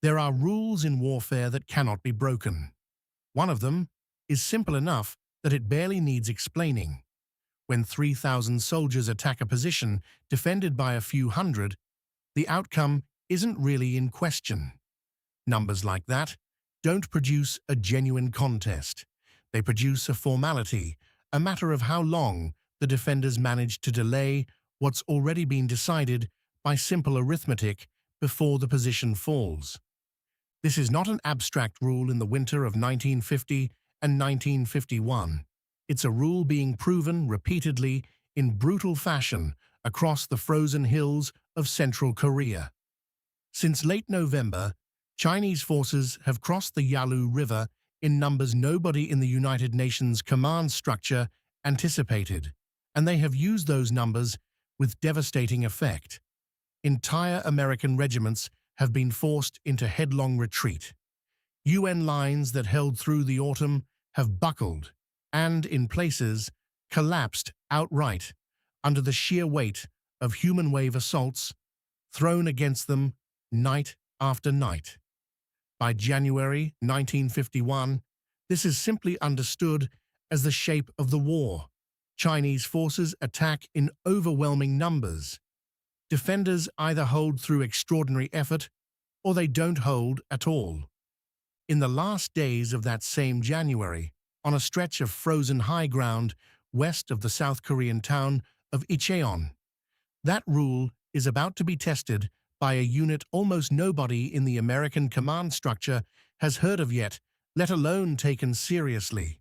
There are rules in warfare that cannot be broken. One of them is simple enough that it barely needs explaining. When 3,000 soldiers attack a position defended by a few hundred, the outcome isn't really in question. Numbers like that don't produce a genuine contest. They produce a formality, a matter of how long the defenders manage to delay what's already been decided by simple arithmetic before the position falls. This is not an abstract rule in the winter of 1950 and 1951. It's a rule being proven repeatedly in brutal fashion across the frozen hills of central Korea. Since late November, Chinese forces have crossed the Yalu River in numbers nobody in the United Nations command structure anticipated, and they have used those numbers with devastating effect. Entire American regiments have been forced into headlong retreat. UN lines that held through the autumn have buckled and, in places, collapsed outright under the sheer weight of human wave assaults thrown against them night after night. By January 1951, this is simply understood as the shape of the war. Chinese forces attack in overwhelming numbers. Defenders either hold through extraordinary effort or they don't hold at all. In the last days of that same January, on a stretch of frozen high ground west of the South Korean town of Incheon, that rule is about to be tested by a unit almost nobody in the American command structure has heard of yet, let alone taken seriously.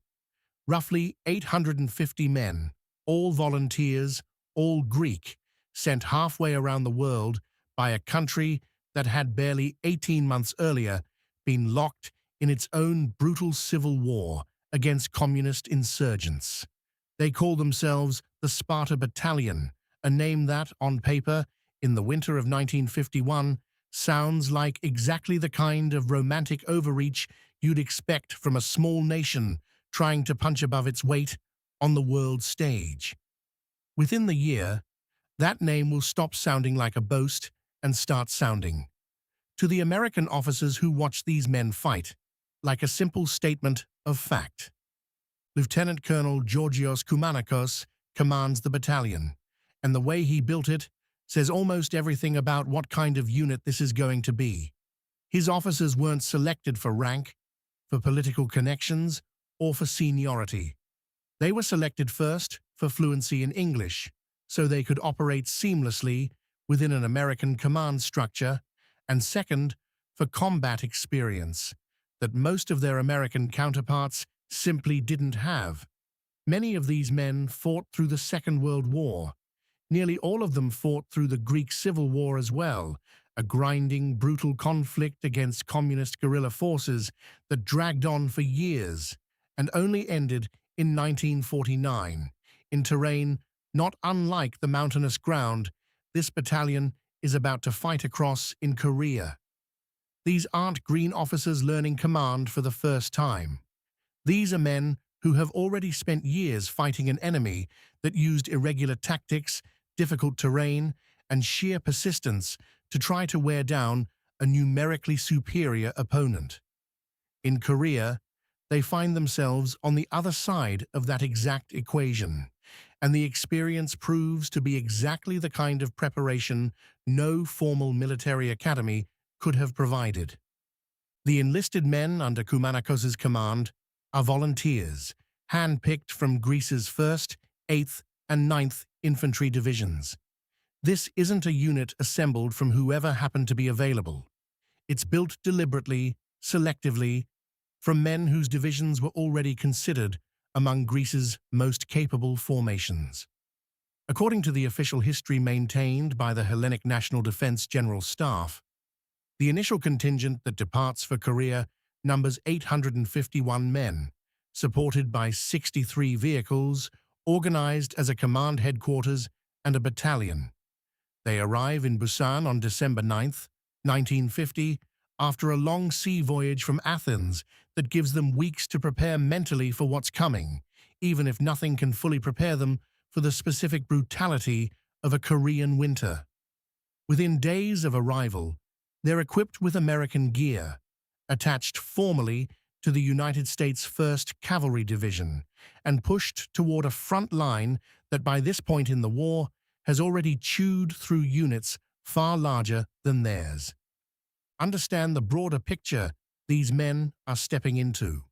Roughly 850 men, all volunteers, all Greek, sent halfway around the world by a country that had barely 18 months earlier been locked in its own brutal civil war against communist insurgents. They call themselves the Sparta Battalion, a name that, on paper, in the winter of 1951, sounds like exactly the kind of romantic overreach you'd expect from a small nation trying to punch above its weight on the world stage. Within the year, that name will stop sounding like a boast and start sounding, to the American officers who watch these men fight, like a simple statement of fact. Lieutenant Colonel Georgios Koumanakos commands the battalion, and the way he built it says almost everything about what kind of unit this is going to be. His officers weren't selected for rank, for political connections, or for seniority. They were selected first for fluency in English, so they could operate seamlessly within an American command structure, and second, for combat experience that most of their American counterparts simply didn't have. Many of these men fought through the Second World War. Nearly all of them fought through the Greek Civil War as well, a grinding, brutal conflict against communist guerrilla forces that dragged on for years and only ended in 1949, in terrain not unlike the mountainous ground this battalion is about to fight across in Korea. These aren't green officers learning command for the first time. These are men who have already spent years fighting an enemy that used irregular tactics, difficult terrain, and sheer persistence to try to wear down a numerically superior opponent. In Korea, they find themselves on the other side of that exact equation, and the experience proves to be exactly the kind of preparation no formal military academy could have provided. The enlisted men under Koumanakos's command are volunteers, hand-picked from Greece's 1st, 8th, and 9th infantry divisions. This isn't a unit assembled from whoever happened to be available. It's built deliberately, selectively, from men whose divisions were already considered among Greece's most capable formations. According to the official history maintained by the Hellenic National Defense General Staff, the initial contingent that departs for Korea numbers 851 men, supported by 63 vehicles, organized as a command headquarters and a battalion. They arrive in Busan on December 9, 1950, after a long sea voyage from Athens that gives them weeks to prepare mentally for what's coming, even if nothing can fully prepare them for the specific brutality of a Korean winter. Within days of arrival, They're equipped with American gear, attached formally to the United States 1st Cavalry Division, and pushed toward a front line that by this point in the war has already chewed through units far larger than theirs. Understand the broader picture these men are stepping into.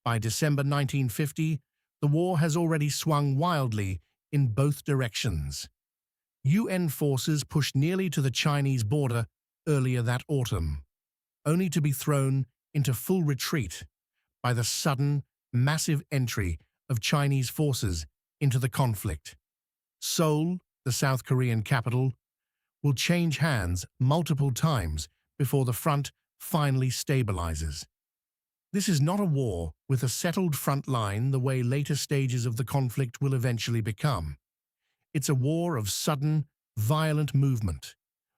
By December 1950, the war has already swung wildly in both directions. UN forces pushed nearly to the Chinese border earlier that autumn, only to be thrown into full retreat by the sudden, massive entry of Chinese forces into the conflict. Seoul, the South Korean capital, will change hands multiple times before the front finally stabilizes. This is not a war with a settled front line the way later stages of the conflict will eventually become. It's a war of sudden, violent movement,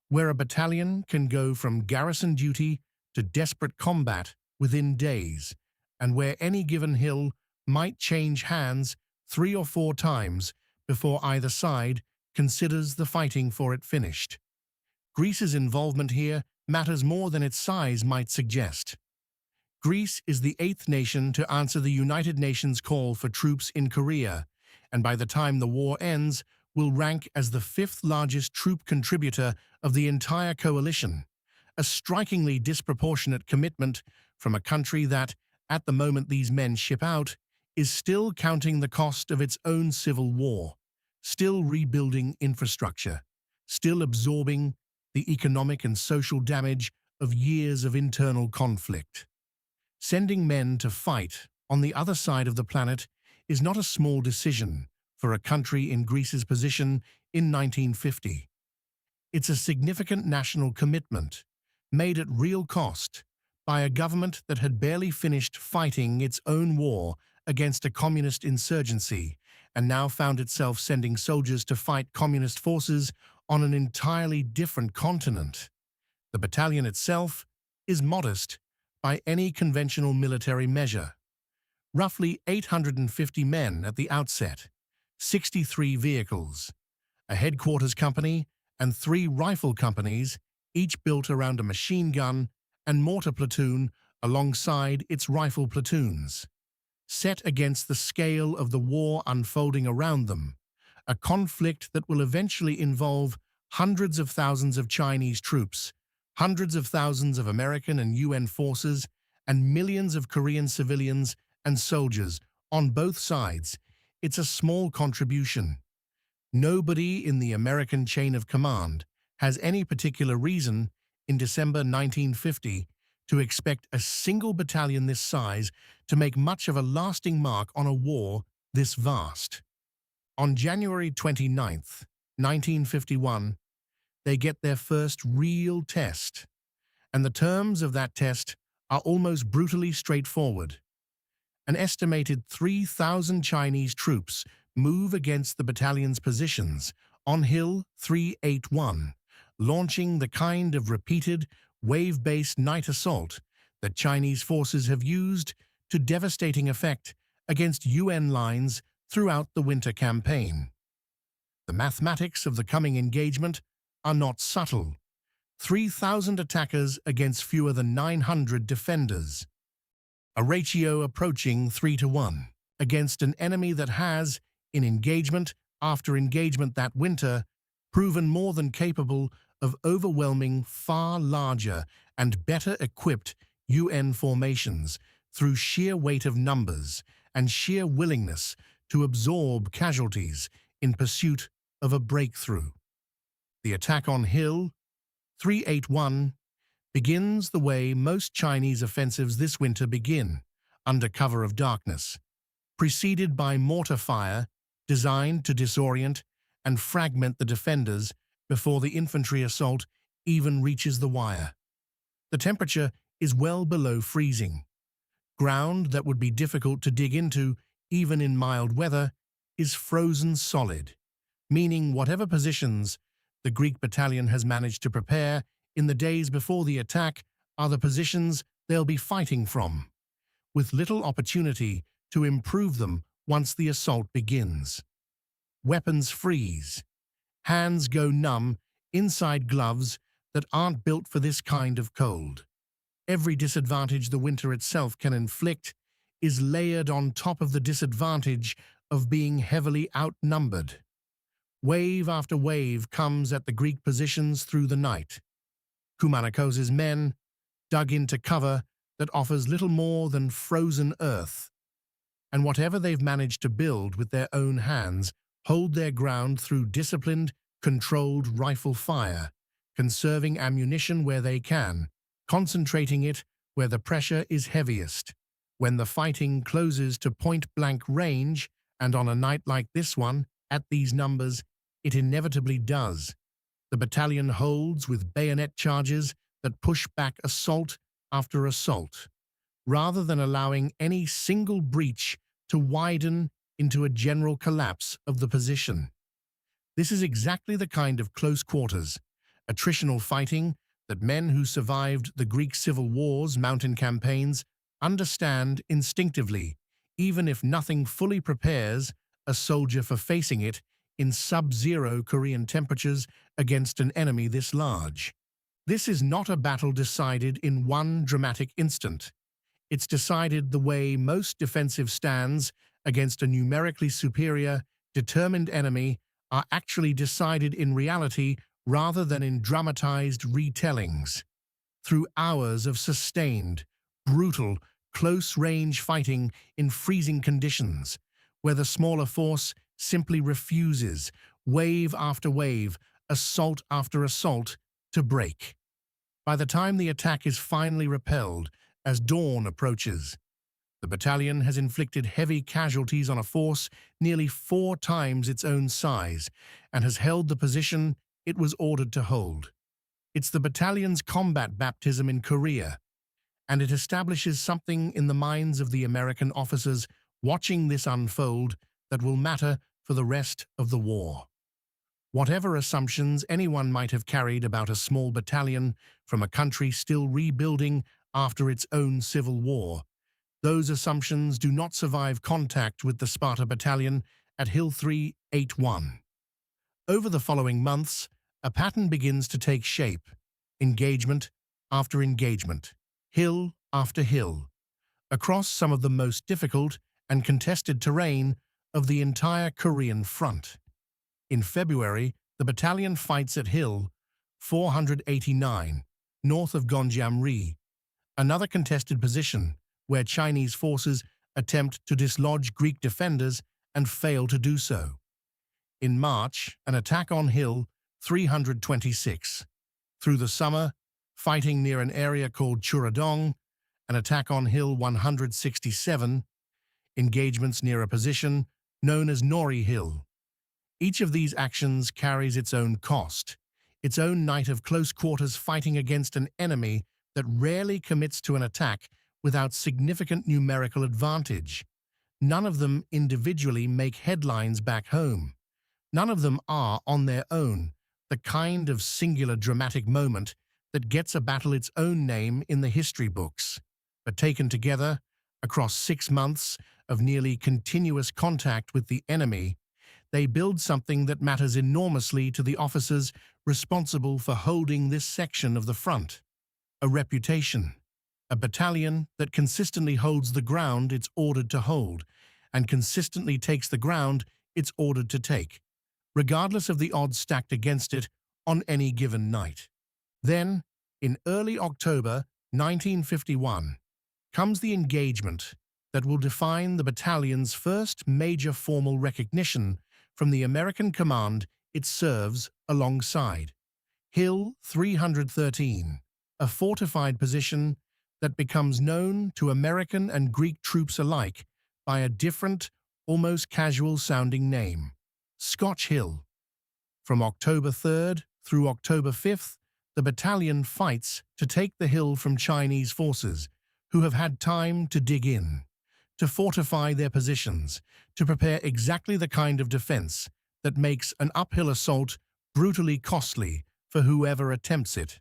where a battalion can go from garrison duty to desperate combat within days, and where any given hill might change hands 3 or 4 times before either side considers the fighting for it finished. Greece's involvement here matters more than its size might suggest. Greece is the 8th nation to answer the United Nations call for troops in Korea, and by the time the war ends, will rank as the 5th largest troop contributor of the entire coalition, a strikingly disproportionate commitment from a country that, at the moment these men ship out, is still counting the cost of its own civil war, still rebuilding infrastructure, still absorbing the economic and social damage of years of internal conflict. Sending men to fight on the other side of the planet is not a small decision for a country in Greece's position in 1950. It's a significant national commitment, made at real cost, by a government that had barely finished fighting its own war against a communist insurgency and now found itself sending soldiers to fight communist forces on an entirely different continent. The battalion itself is modest by any conventional military measure. Roughly 850 men at the outset, 63 vehicles, a headquarters company, and 3 rifle companies, each built around a machine gun and mortar platoon alongside its rifle platoons. Set against the scale of the war unfolding around them, a conflict that will eventually involve hundreds of thousands of Chinese troops, hundreds of thousands of American and UN forces, and millions of Korean civilians and soldiers on both sides. It's a small contribution. Nobody in the American chain of command has any particular reason in December 1950 to expect a single battalion this size to make much of a lasting mark on a war this vast. On January 29, 1951, they get their first real test, and the terms of that test are almost brutally straightforward. An estimated 3,000 Chinese troops move against the battalion's positions on Hill 381, launching the kind of repeated, wave-based night assault that Chinese forces have used to devastating effect against UN lines throughout the winter campaign. The mathematics of the coming engagement are not subtle. 3,000 attackers against fewer than 900 defenders, a ratio approaching 3 to 1, against an enemy that has, in engagement after engagement that winter, proven more than capable of overwhelming far larger and better equipped UN formations through sheer weight of numbers and sheer willingness to absorb casualties in pursuit of a breakthrough. The attack on Hill 381 begins the way most Chinese offensives this winter begin, under cover of darkness, preceded by mortar fire designed to disorient and fragment the defenders before the infantry assault even reaches the wire. The temperature is well below freezing. Ground that would be difficult to dig into, even in mild weather, is frozen solid, meaning whatever positions the Greek battalion has managed to prepare in the days before the attack are the positions they'll be fighting from, with little opportunity to improve them once the assault begins. Weapons freeze. Hands go numb inside gloves that aren't built for this kind of cold. Every disadvantage the winter itself can inflict is layered on top of the disadvantage of being heavily outnumbered. Wave after wave comes at the Greek positions through the night. Kumanikos' men dug into cover that offers little more than frozen earth, and whatever they've managed to build with their own hands hold their ground through disciplined, controlled rifle fire, conserving ammunition where they can, concentrating it where the pressure is heaviest. When the fighting closes to point-blank range, and on a night like this one, at these numbers, it inevitably does. The battalion holds with bayonet charges that push back assault after assault, rather than allowing any single breach to widen into a general collapse of the position. This is exactly the kind of close quarters, attritional fighting that men who survived the Greek civil wars' mountain campaigns understand instinctively, even if nothing fully prepares a soldier for facing it in sub-zero Korean temperatures against an enemy this large. This is not a battle decided in one dramatic instant. It's decided the way most defensive stands against a numerically superior, determined enemy are actually decided in reality rather than in dramatized retellings. Through hours of sustained, brutal, close-range fighting in freezing conditions, where the smaller force simply refuses, wave after wave, assault after assault, to break. By the time the attack is finally repelled, as dawn approaches, the battalion has inflicted heavy casualties on a force nearly 4 times its own size and has held the position it was ordered to hold. It's the battalion's combat baptism in Korea, and it establishes something in the minds of the American officers watching this unfold that will matter for the rest of the war. Whatever assumptions anyone might have carried about a small battalion from a country still rebuilding after its own civil war, those assumptions do not survive contact with the Sparta Battalion at Hill 381. Over the following months, a pattern begins to take shape, engagement after engagement, hill after hill, across some of the most difficult and contested terrain of the entire Korean front. In February, the battalion fights at Hill 489, north of Gonjam-ri, another contested position where Chinese forces attempt to dislodge Greek defenders and fail to do so. In March, an attack on Hill 326. Through the summer, fighting near an area called Churadong, an attack on Hill 167, engagements near a position known as Nori Hill. Each of these actions carries its own cost, its own night of close quarters fighting against an enemy that rarely commits to an attack without significant numerical advantage. None of them individually make headlines back home. None of them are, on their own, the kind of singular dramatic moment that gets a battle its own name in the history books. But taken together, across 6 months of nearly continuous contact with the enemy, they build something that matters enormously to the officers responsible for holding this section of the front. A reputation. A battalion that consistently holds the ground it's ordered to hold, and consistently takes the ground it's ordered to take, regardless of the odds stacked against it on any given night. Then, in early October 1951, comes the engagement that will define the battalion's first major formal recognition from the American command it serves alongside. Hill 313, a fortified position that becomes known to American and Greek troops alike by a different, almost casual-sounding name, Scotch Hill. From October 3rd through October 5th, the battalion fights to take the hill from Chinese forces, who have had time to dig in, to fortify their positions, to prepare exactly the kind of defense that makes an uphill assault brutally costly for whoever attempts it.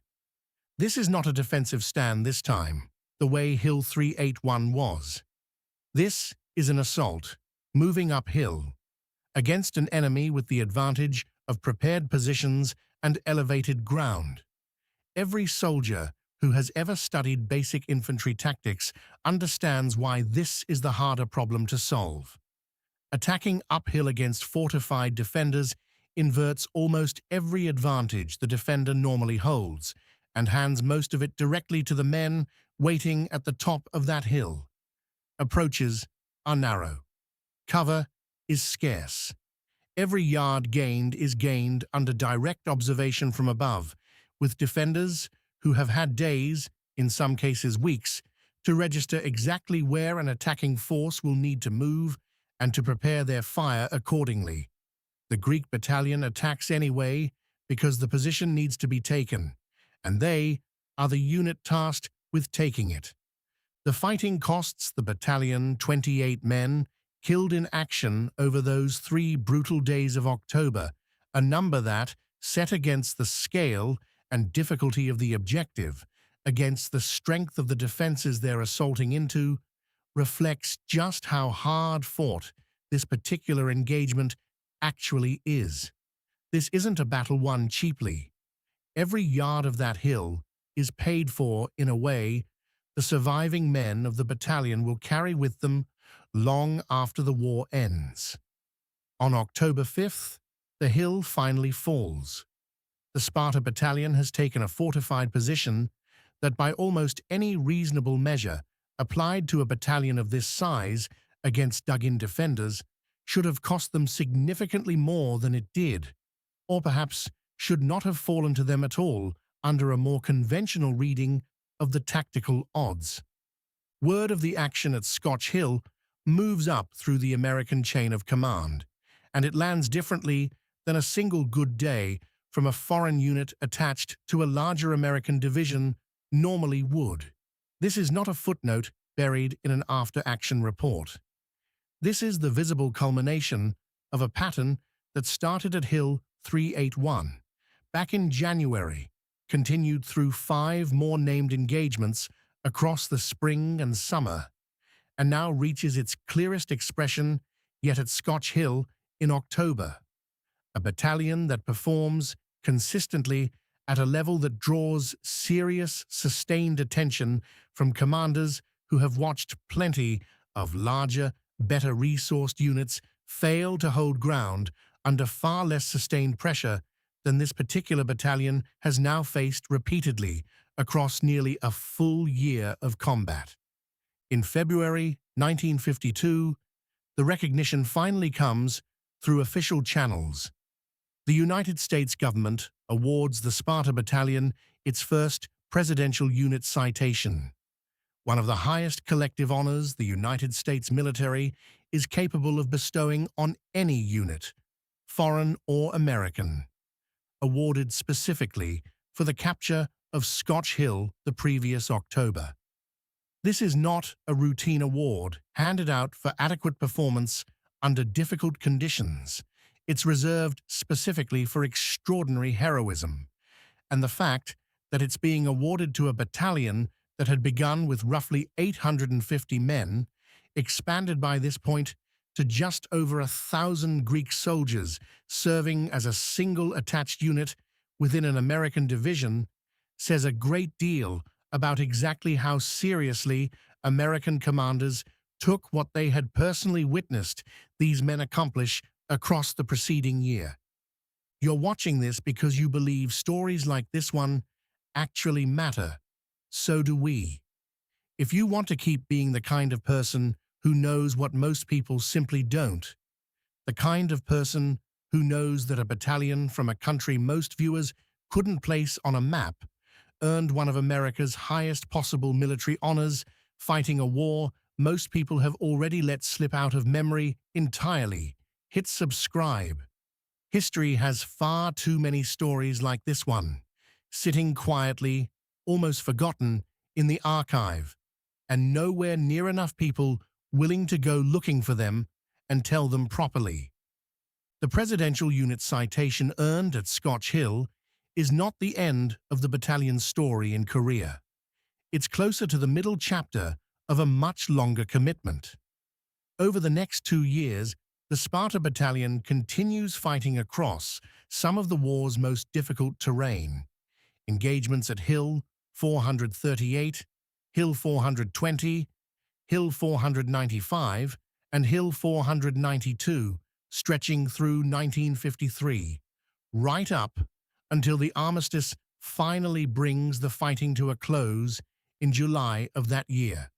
This is not a defensive stand this time, the way Hill 381 was. This is an assault, moving uphill, against an enemy with the advantage of prepared positions and elevated ground. Every soldier who has ever studied basic infantry tactics understands why this is the harder problem to solve. Attacking uphill against fortified defenders inverts almost every advantage the defender normally holds and hands most of it directly to the men waiting at the top of that hill. Approaches are narrow. Cover is scarce. Every yard gained is gained under direct observation from above, with defenders who have had days, in some cases weeks, to register exactly where an attacking force will need to move and to prepare their fire accordingly. The Greek battalion attacks anyway because the position needs to be taken, and they are the unit tasked with taking it. The fighting costs the battalion 28 men killed in action over those 3 brutal days of October, a number that, set against the scale and difficulty of the objective, against the strength of the defenses they're assaulting into, reflects just how hard fought this particular engagement actually is. This isn't a battle won cheaply. Every yard of that hill is paid for in a way the surviving men of the battalion will carry with them long after the war ends. On October 5th, the hill finally falls. The Sparta Battalion has taken a fortified position that by almost any reasonable measure applied to a battalion of this size against dug-in defenders should have cost them significantly more than it did, or perhaps should not have fallen to them at all under a more conventional reading of the tactical odds. Word of the action at Scotch Hill moves up through the American chain of command, and it lands differently than a single good day from a foreign unit attached to a larger American division normally would. This is not a footnote buried in an after-action report. This is the visible culmination of a pattern that started at Hill 381 back in January, continued through 5 more named engagements across the spring and summer, and now reaches its clearest expression yet at Scotch Hill in October. A battalion that performs consistently at a level that draws serious, sustained attention from commanders who have watched plenty of larger, better-resourced units fail to hold ground under far less sustained pressure than this particular battalion has now faced repeatedly across nearly a full year of combat. In February 1952, the recognition finally comes through official channels. The United States government awards the Sparta Battalion its first Presidential Unit Citation, one of the highest collective honors the United States military is capable of bestowing on any unit, foreign or American, awarded specifically for the capture of Scotch Hill the previous October. This is not a routine award handed out for adequate performance under difficult conditions. It's reserved specifically for extraordinary heroism, and the fact that it's being awarded to a battalion that had begun with roughly 850 men, expanded by this point to just over 1,000 Greek soldiers serving as a single attached unit within an American division, says a great deal about exactly how seriously American commanders took what they had personally witnessed these men accomplish across the preceding year. You're watching this because you believe stories like this one actually matter. So do we. If you want to keep being the kind of person who knows what most people simply don't, the kind of person who knows that a battalion from a country most viewers couldn't place on a map earned one of America's highest possible military honors, fighting a war most people have already let slip out of memory entirely, hit subscribe. History has far too many stories like this one, sitting quietly, almost forgotten, in the archive, and nowhere near enough people willing to go looking for them and tell them properly. The Presidential Unit Citation earned at Scotch Hill is not the end of the battalion's story in Korea. It's closer to the middle chapter of a much longer commitment. Over the next 2 years, the Sparta Battalion continues fighting across some of the war's most difficult terrain. engagements at Hill 438, Hill 420, Hill 495, and Hill 492, stretching through 1953, right up until the armistice finally brings the fighting to a close in July of that year.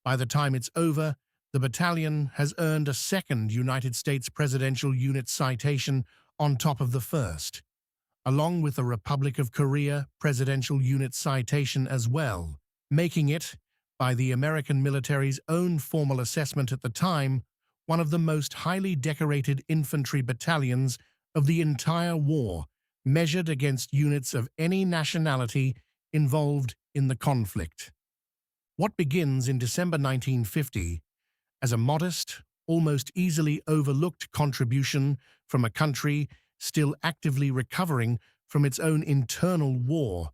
By the time it's over, the battalion has earned a second United States Presidential Unit Citation on top of the first, along with the Republic of Korea Presidential Unit Citation as well, making it, by the American military's own formal assessment at the time, one of the most highly decorated infantry battalions of the entire war, measured against units of any nationality involved in the conflict. What begins in December 1950 as a modest, almost easily overlooked contribution from a country still actively recovering from its own internal war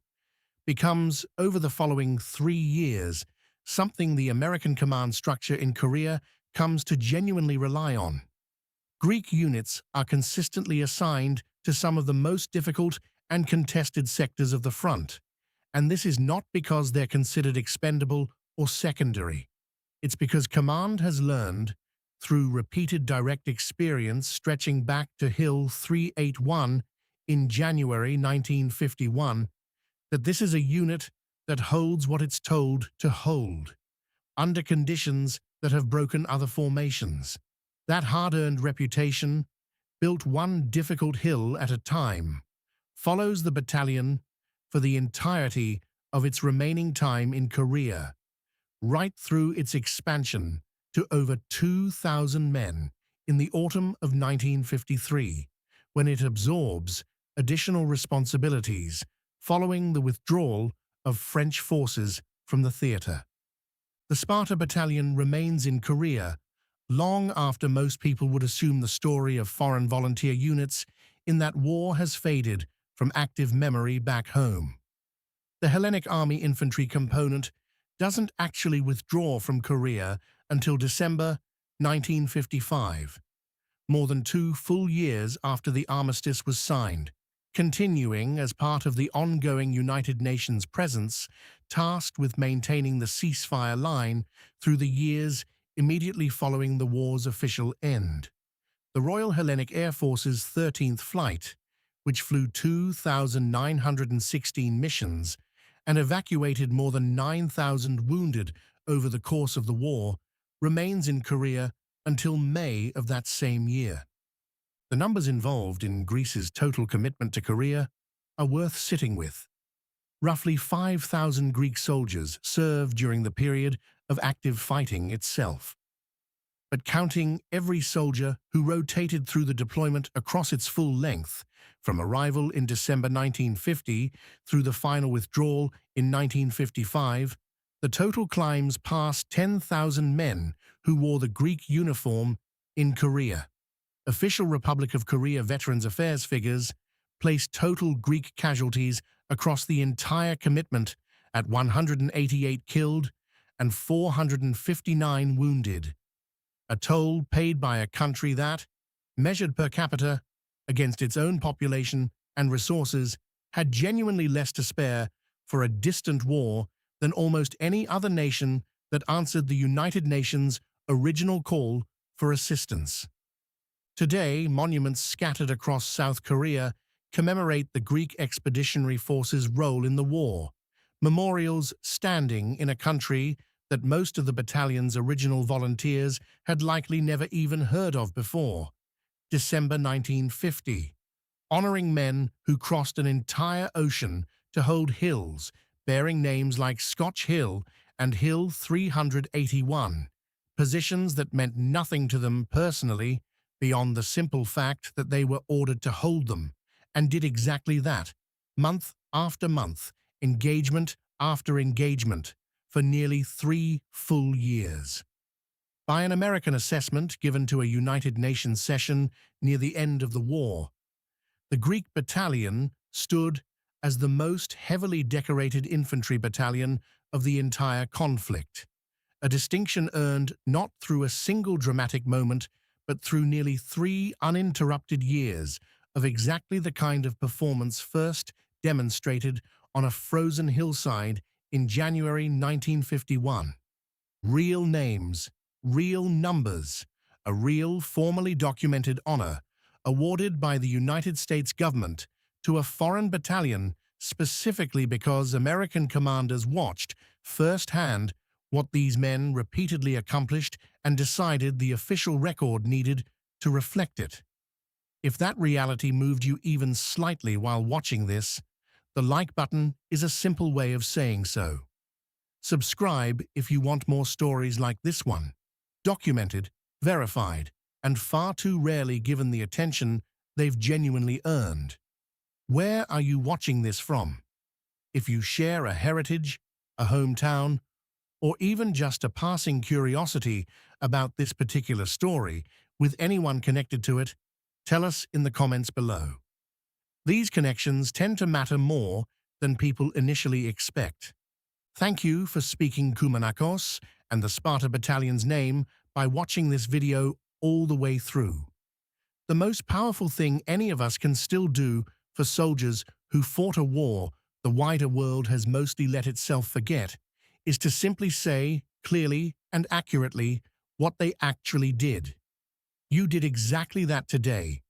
becomes, over the following 3 years, something the American command structure in Korea comes to genuinely rely on. Greek units are consistently assigned to some of the most difficult and contested sectors of the front, and this is not because they're considered expendable or secondary. It's because command has learned, through repeated direct experience stretching back to Hill 381 in January 1951, that this is a unit that holds what it's told to hold, under conditions that have broken other formations. That hard-earned reputation, built one difficult hill at a time, follows the battalion for the entirety of its remaining time in Korea, right through its expansion to over 2,000 men in the autumn of 1953, when it absorbs additional responsibilities following the withdrawal of French forces from the theater. The Sparta Battalion remains in Korea long after most people would assume the story of foreign volunteer units in that war has faded from active memory back home. The Hellenic Army infantry component doesn't actually withdraw from Korea until December 1955, more than 2 full years after the armistice was signed, continuing as part of the ongoing United Nations presence tasked with maintaining the ceasefire line through the years immediately following the war's official end. The Royal Hellenic Air Force's 13th Flight, which flew 2,916 missions and evacuated more than 9,000 wounded over the course of the war, remains in Korea until May of that same year. The numbers involved in Greece's total commitment to Korea are worth sitting with. Roughly 5,000 Greek soldiers served during the period of active fighting itself. But counting every soldier who rotated through the deployment across its full length, from arrival in December 1950 through the final withdrawal in 1955, the total climbs past 10,000 men who wore the Greek uniform in Korea. Official Republic of Korea Veterans Affairs figures place total Greek casualties across the entire commitment at 188 killed and 459 wounded, a toll paid by a country that, measured per capita against its own population and resources, had genuinely less to spare for a distant war than almost any other nation that answered the United Nations' original call for assistance. Today, monuments scattered across South Korea commemorate the Greek Expeditionary Force's role in the war, memorials standing in a country that most of the battalion's original volunteers had likely never even heard of before. December 1950, honoring men who crossed an entire ocean to hold hills bearing names like Scotch Hill and Hill 381, positions that meant nothing to them personally beyond the simple fact that they were ordered to hold them, and did exactly that, month after month, engagement after engagement, for nearly 3 full years. By an American assessment given to a United Nations session near the end of the war, the Greek battalion stood as the most heavily decorated infantry battalion of the entire conflict, a distinction earned not through a single dramatic moment, but through nearly 3 uninterrupted years of exactly the kind of performance first demonstrated on a frozen hillside in January 1951. Real names, real numbers, a real formally documented honor awarded by the United States government to a foreign battalion specifically because American commanders watched firsthand what these men repeatedly accomplished and decided the official record needed to reflect it. If that reality moved you even slightly while watching this, the like button is a simple way of saying so. Subscribe if you want more stories like this one, documented, verified, and far too rarely given the attention they've genuinely earned. Where are you watching this from? If you share a heritage, a hometown, or even just a passing curiosity about this particular story with anyone connected to it, tell us in the comments below. These connections tend to matter more than people initially expect. Thank you for speaking Koumanakos and the Sparta Battalion's name by watching this video all the way through. The most powerful thing any of us can still do for soldiers who fought a war the wider world has mostly let itself forget is to simply say, clearly and accurately, what they actually did. You did exactly that today,